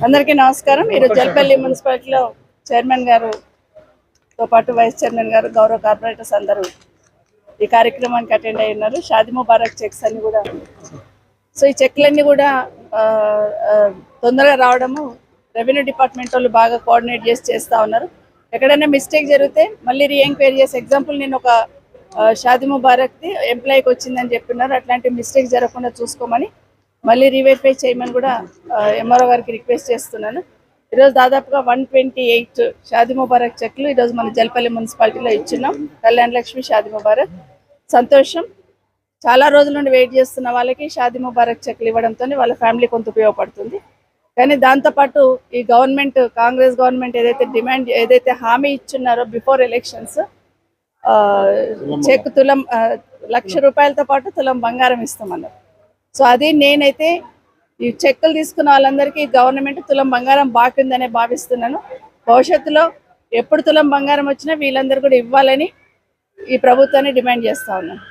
అందరికీ నమస్కారం। ఈరోజు జల్పల్లి మున్సిపాలిటీలో చైర్మన్ గారుతో పాటు వైస్ చైర్మన్ గారు గౌరవ కార్పొరేటర్స్ అందరూ ఈ కార్యక్రమానికి అటెండ్ అయి ఉన్నారు। షాదీ ముబారక్ చెక్స్ అన్ని కూడా సో ఈ చెక్లన్నీ కూడా తొందరగా రావడము రెవెన్యూ డిపార్ట్మెంట్ వాళ్ళు బాగా కోఆర్డినేట్ చేస్తూ ఉన్నారు। ఎక్కడైనా మిస్టేక్ జరిగితే మళ్ళీ రీఎంక్వైరీ చేసి ఎగ్జాంపుల్ నేను ఒక షాదీ ముబారక్ది ఎంప్లాయీకి వచ్చిందని చెప్తున్నారు, అట్లాంటి మిస్టేక్ జరగకుండా చూసుకోమని మళ్ళీ రీవెరిఫై చేయమని కూడా ఎంఆర్ఓ గారికి రిక్వెస్ట్ చేస్తున్నాను। ఈరోజు దాదాపుగా 128 షాదీ ముబారక్ చెక్లు ఈరోజు మన జల్పల్లి మున్సిపాలిటీలో ఇచ్చున్నాం। కళ్యాణ లక్ష్మి షాదీ ముబారక్ సంతోషం। చాలా రోజుల నుండి వెయిట్ చేస్తున్న వాళ్ళకి షాదీ ముబారక్ చెక్లు ఇవ్వడంతో వాళ్ళ ఫ్యామిలీ కొంత ఉపయోగపడుతుంది। కానీ దాంతోపాటు ఈ గవర్నమెంట్ కాంగ్రెస్ గవర్నమెంట్ ఏదైతే హామీ ఇచ్చున్నారో బిఫోర్ ఎలక్షన్స్ చెక్ తులం ₹1,00,000తో పాటు తులం బంగారం ఇస్తామన్నారు। సో అది నేనైతే ఈ చెక్కులు తీసుకున్న వాళ్ళందరికీ గవర్నమెంట్ తులం బంగారం బాకీ ఉందనే భావిస్తున్నాను। భవిష్యత్తులో ఎప్పుడు తులం బంగారం వచ్చినా వీళ్ళందరూ కూడా ఇవ్వాలని ఈ ప్రభుత్వాన్ని డిమాండ్ చేస్తూ ఉన్నాను।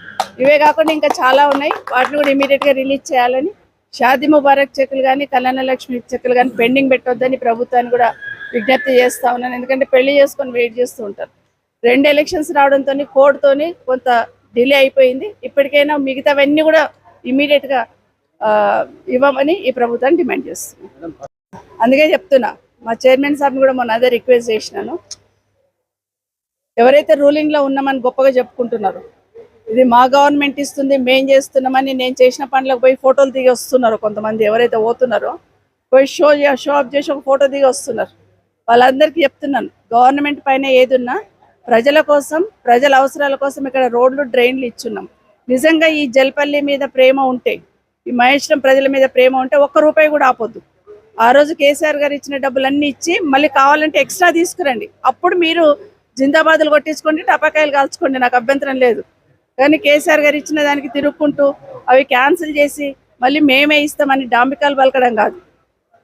ఇవే కాకుండా ఇంకా చాలా ఉన్నాయి, వాటిని కూడా ఇమీడియట్గా రిలీజ్ చేయాలని, షాదీ ముబారక్ చెక్కులు కానీ కళ్యాణ లక్ష్మి చెక్కులు కానీ పెండింగ్ పెట్టొద్దని ప్రభుత్వాన్ని కూడా విజ్ఞప్తి చేస్తూ ఉన్నాను। ఎందుకంటే పెళ్లి చేసుకొని వెయిట్ చేస్తూ ఉంటారు। 2 ఎలక్షన్స్ రావడంతో కోర్టుతోని కొంత డిలే అయిపోయింది। ఇప్పటికైనా మిగతావన్నీ కూడా ఇమీడియట్గా ఇవ్వమని ఈ ప్రభుత్వాన్ని డిమాండ్ చేస్తున్నాను। అందుకే చెప్తున్నా, మా చైర్మన్ సార్ని కూడా మొన్న అదే రిక్వెస్ట్ చేసినాను। ఎవరైతే రూలింగ్లో ఉన్నామని గొప్పగా చెప్పుకుంటున్నారు, ఇది మా గవర్నమెంట్ ఇస్తుంది మేం చేస్తున్నామని నేను చేసిన పనులకు పోయి ఫోటోలు దిగి వస్తున్నారు కొంతమంది, ఎవరైతే పోతున్నారో పోయి షో అప్ చేసి ఒక ఫోటో దిగి వస్తున్నారు। వాళ్ళందరికీ చెప్తున్నాను, గవర్నమెంట్ పైన ఏదున్నా ప్రజల కోసం ప్రజల అవసరాల కోసం ఇక్కడ రోడ్లు డ్రైన్లు ఇచ్చున్నాం। నిజంగా ఈ జల్పల్లి మీద ప్రేమ ఉంటే, ఈ మహేశ్వరం ప్రజల మీద ప్రేమ ఉంటే ₹1 కూడా ఆపొద్దు। ఆ రోజు కేసీఆర్ గారు ఇచ్చిన డబ్బులన్నీ ఇచ్చి మళ్ళీ కావాలంటే ఎక్స్ట్రా తీసుకురండి, అప్పుడు మీరు జిందాబాదులు కొట్టించుకోండి, టపాకాయలు కాల్చుకోండి, నాకు అభ్యంతరం లేదు। కానీ కేసీఆర్ గారు ఇచ్చిన దానికి తిరుక్కుంటూ అవి క్యాన్సిల్ చేసి మళ్ళీ మేమే ఇస్తామని డాంబికాలు పలకడం కాదు।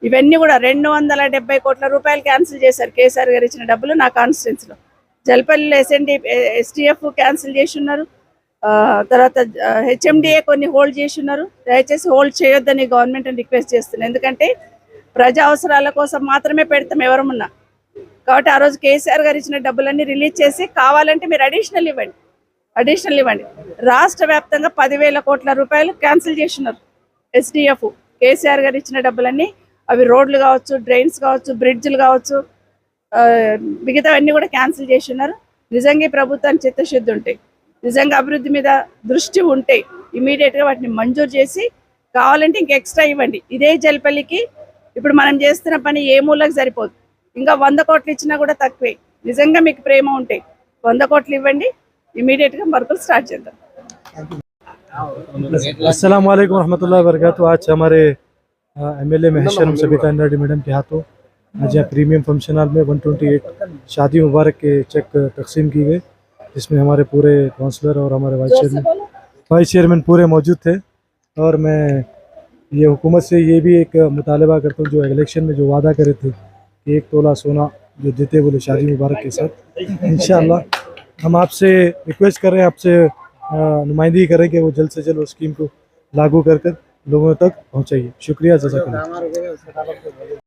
ఇవన్నీ కూడా ₹270 కోట్ల క్యాన్సిల్ చేశారు కేసీఆర్ గారు ఇచ్చిన డబ్బులు నా కాన్స్టిట్యున్సీలో। జల్పల్లిలో ఎస్టీఎఫ్ క్యాన్సిల్ చేసి ఉన్నారు, తర్వాత హెచ్ఎండిఏ కొన్ని హోల్డ్ చేసి ఉన్నారు। దయచేసి హోల్డ్ చేయొద్దని గవర్నమెంట్ అని రిక్వెస్ట్ చేస్తున్నాను, ఎందుకంటే ప్రజా అవసరాల కోసం మాత్రమే పెడతాం ఎవరమున్నా। కాబట్టి ఆ రోజు కేసీఆర్ గారు ఇచ్చిన డబ్బులన్నీ రిలీజ్ చేసి కావాలంటే మీరు అడిషనల్ ఇవ్వండి। రాష్ట్ర వ్యాప్తంగా ₹10,000 కోట్ల క్యాన్సిల్ చేస్తున్నారు ఎస్డిఎఫ్। కేసీఆర్ గారు ఇచ్చిన డబ్బులన్నీ అవి రోడ్లు కావచ్చు, డ్రైన్స్ కావచ్చు, బ్రిడ్జ్లు కావచ్చు, మిగతావన్నీ కూడా క్యాన్సిల్ చేస్తున్నారు। నిజంగా ఈ ప్రభుత్వానికి చిత్తశుద్ధి ఉంటే, నిజంగా అభివృద్ధి మీద దృష్టి ఉంటే ఇమీడియట్గా వాటిని మంజూరు చేసి కావాలంటే ఇంక ఎక్స్ట్రా ఇవ్వండి। ఇదే జల్పల్లికి ఇప్పుడు మనం చేస్తున్న పని ఏ మూలకు సరిపోదు, ఇంకా 100 కోట్లు ఇచ్చినా కూడా తక్కువే। నిజంగా మీకు ప్రేమ ఉంటే 100 కోట్లు ఇవ్వండి, ఇమీడియట్గా వర్కులు స్టార్ట్ చేద్దాం। अस्सलाम वालेकुम रहमतुल्लाहि व बरकातहू। आज हमारे एमएलए महेश्वरम सबिता रेड्डी मैडम के हाथों आज यहाँ प्रीमियम फंक्शन हॉल में 128 शादी मुबारक के चेक तकसीम की गए, जिसमें हमारे पूरे काउंसलर और हमारे वाइस चेयरमैन पूरे मौजूद थे। और मैं ये हुकूमत से ये भी एक मुतालबा करता हूँ, जो इलेक्शन में जो वादा करे थे कि 1 तोला सोना जो देते बोले शादी मुबारक के साथ, इंशाअल्लाह हम आपसे रिक्वेस्ट कर रहे हैं, आपसे नुमाइंदगी करें कि वो जल्द से जल्द उस स्कीम को लागू कर लोगों तक पहुँचाइए। शुक्रिया, जज़ाकल्लाह।